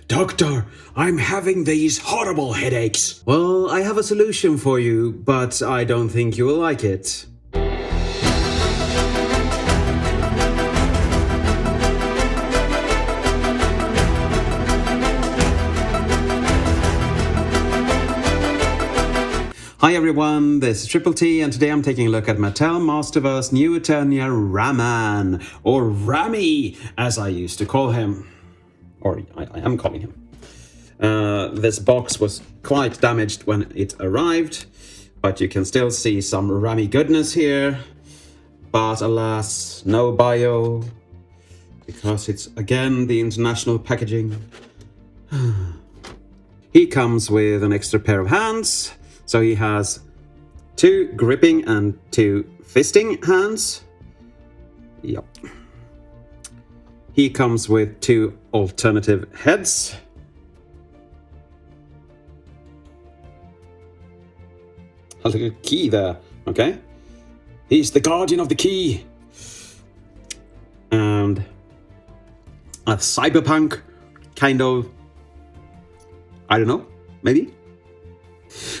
Doctor, I'm having these horrible headaches. Well, I have a solution for you, but I don't think you will like it. Hi everyone, this is Triple T, and today I'm taking a look at Mattel Masterverse New Eternia Raman, or Rami, as I used to call him. Or I am calling him. This box was quite damaged when it arrived, but you can still see some Rami goodness here. But alas, no bio, because it's again the international packaging. He comes with an extra pair of hands. So he has 2 gripping and 2 fisting hands. Yep. He comes with 2 alternative heads. A little key there, okay? He's the guardian of the key. And a cyberpunk kind of, I don't know, maybe?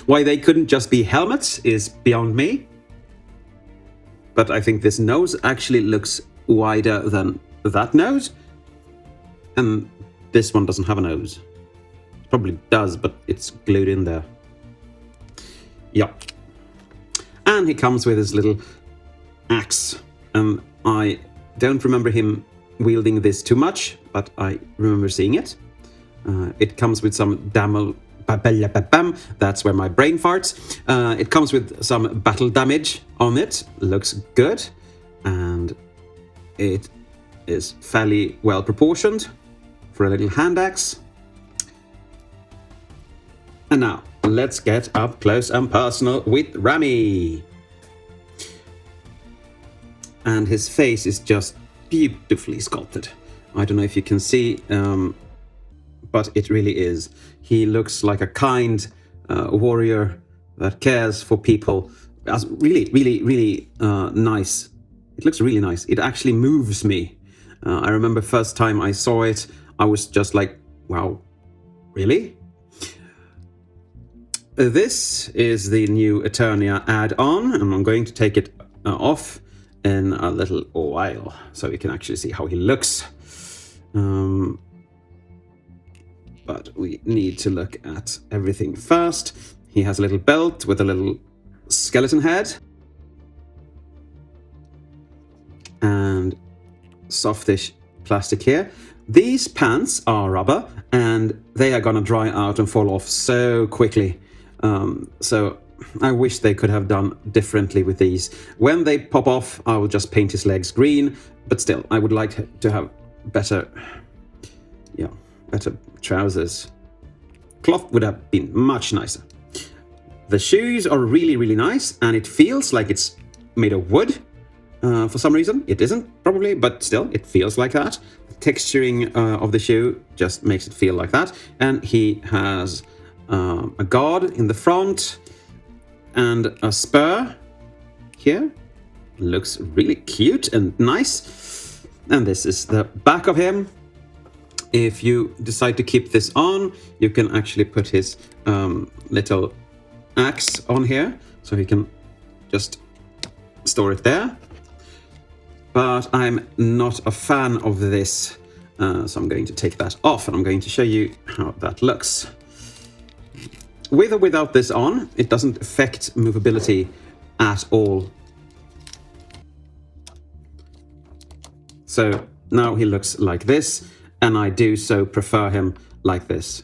Why they couldn't just be helmets is beyond me. But I think this nose actually looks wider than that nose. And this one doesn't have a nose. It probably does, but it's glued in there. Yep. And he comes with his little axe. I don't remember him wielding this too much, but I remember seeing it. It comes with some that's where my brain farts. It comes with some battle damage on it. Looks good. And it is fairly well proportioned for a little hand axe. And now, let's get up close and personal with Rami. And his face is just beautifully sculpted. I don't know if you can see, but it really is. He looks like a kind warrior that cares for people. As really, really, really nice. It looks really nice. It actually moves me. I remember first time I saw it, I was just like, wow, really? This is the new Eternia add-on, and I'm going to take it off in a little while, so you can actually see how he looks. But we need to look at everything first. He has a little belt with a little skeleton head. And softish plastic here. These pants are rubber, and they are gonna dry out and fall off so quickly. So I wish they could have done differently with these. When they pop off, I will just paint his legs green, but still, I would like to have better trousers. Cloth would have been much nicer. The shoes are really, really nice, and it feels like it's made of wood. For some reason, it isn't probably, but still, it feels like that. The texturing of the shoe just makes it feel like that. And he has a guard in the front and a spur here. Looks really cute and nice. And this is the back of him. If you decide to keep this on, you can actually put his little axe on here, so he can just store it there. But I'm not a fan of this, so I'm going to take that off, and I'm going to show you how that looks. With or without this on, it doesn't affect movability at all. So now he looks like this. And I do so prefer him like this.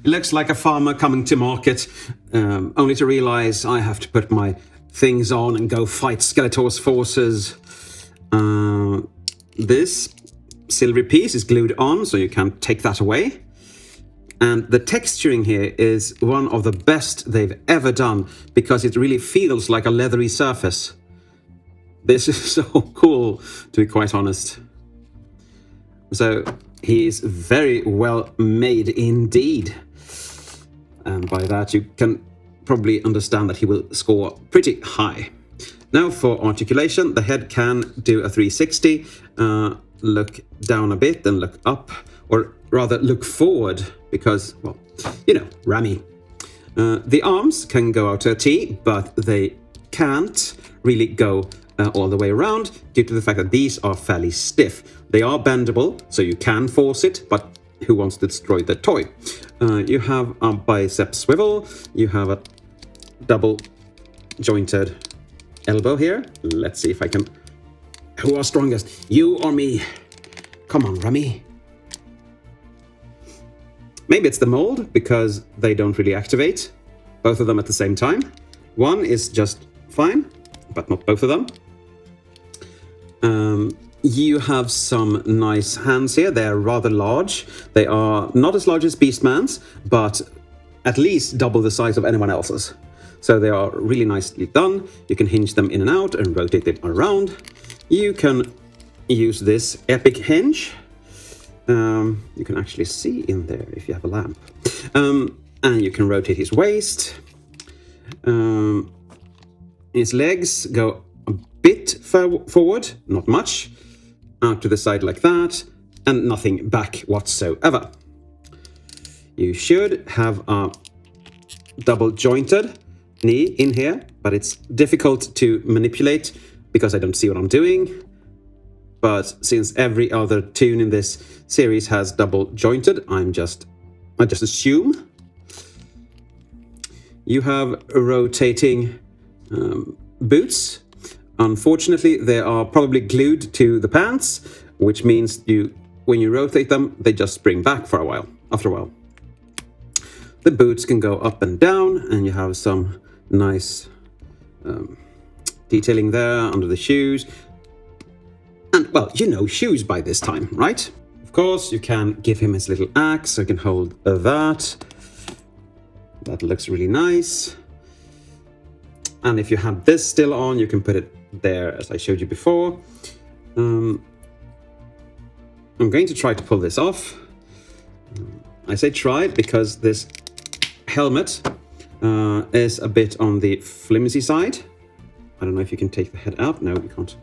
It looks like a farmer coming to market, only to realize I have to put my things on and go fight Skeletor's forces. This silvery piece is glued on, so you can't take that away. And the texturing here is one of the best they've ever done, because it really feels like a leathery surface. This is so cool, to be quite honest. So he is very well made indeed. And by that you can probably understand that he will score pretty high. Now for articulation, the head can do a 360. look down a bit and look up, or rather look forward, because, well, you know, Rami. The arms can go out to a T, but they can't really go all the way around due to the fact that these are fairly stiff. They are bendable, so you can force it, but who wants to destroy the toy? You have a bicep swivel, you have a double jointed elbow here. Let's see if I can... Who are strongest? You or me? Come on, Rami. Maybe it's the mold, because they don't really activate both of them at the same time. One is just fine, but not both of them. You have some nice hands here. They're rather large. They are not as large as Beastman's, but at least double the size of anyone else's. So they are really nicely done. You can hinge them in and out and rotate it around. You can use this epic hinge. You can actually see in there if you have a lamp. And you can rotate his waist. His legs go a bit forward, not much. Out to the side like that, and nothing back whatsoever. You should have a double jointed knee in here, but it's difficult to manipulate because I don't see what I'm doing. But since every other tune in this series has double jointed, I just assume. You have rotating boots. Unfortunately, they are probably glued to the pants, which means when you rotate them, they just spring back for a while. After a while, the boots can go up and down, and you have some nice detailing there under the shoes. And, well, you know shoes by this time, right? Of course, you can give him his little axe, so you can hold that. That looks really nice. And if you have this still on, you can put it there, as I showed you before. I'm going to try to pull this off. I say try because this helmet is a bit on the flimsy side. I don't know if you can take the head out. No, you can't.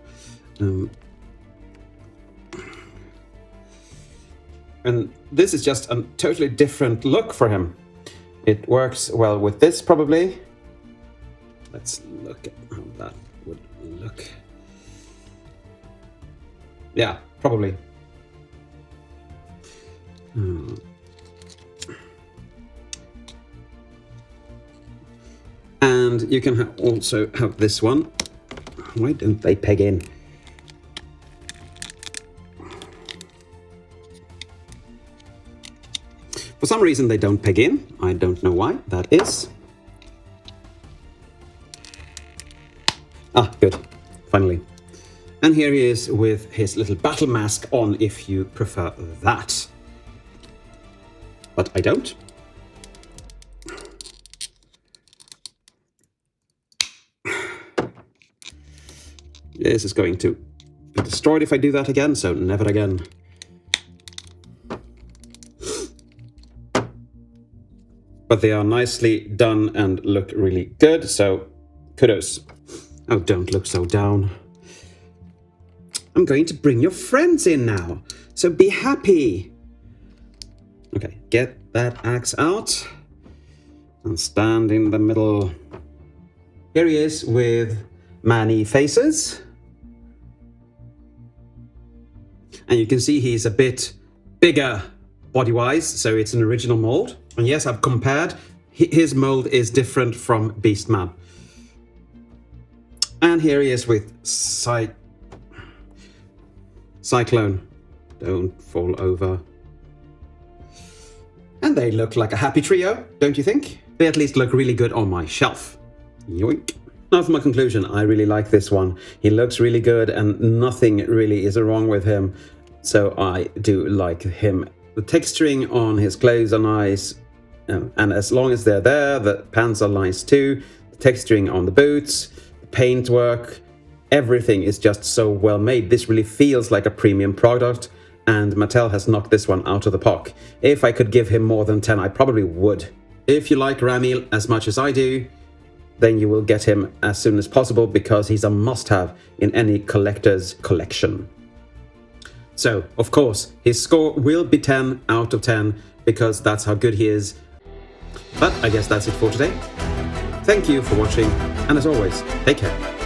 And this is just a totally different look for him. It works well with this, probably. Let's look at how that would look. Yeah, probably. And you can also have this one. Why don't they peg in? For some reason they don't peg in. I don't know why that is. Ah, good. Finally. And here he is with his little battle mask on, if you prefer that. But I don't. This is going to be destroyed if I do that again, so never again. But they are nicely done and look really good, so kudos. Oh, don't look so down. I'm going to bring your friends in now, so be happy. Okay, get that axe out and stand in the middle. Here he is with Manny faces. And you can see he's a bit bigger body-wise, so it's an original mold. And yes, I've compared. His mold is different from Beastman. And here he is with Cyclone. Don't fall over. And they look like a happy trio, don't you think? They at least look really good on my shelf. Yoink. Now for my conclusion, I really like this one. He looks really good and nothing really is wrong with him. So I do like him. The texturing on his clothes are nice. And as long as they're there, the pants are nice too. The texturing on the boots, the paintwork, everything is just so well made. This really feels like a premium product, and Mattel has knocked this one out of the park. If I could give him more than 10, I probably would. If you like Rami as much as I do, then you will get him as soon as possible because he's a must-have in any collector's collection. So, of course, his score will be 10 out of 10 because that's how good he is. But I guess that's it for today. Thank you for watching, and as always, take care.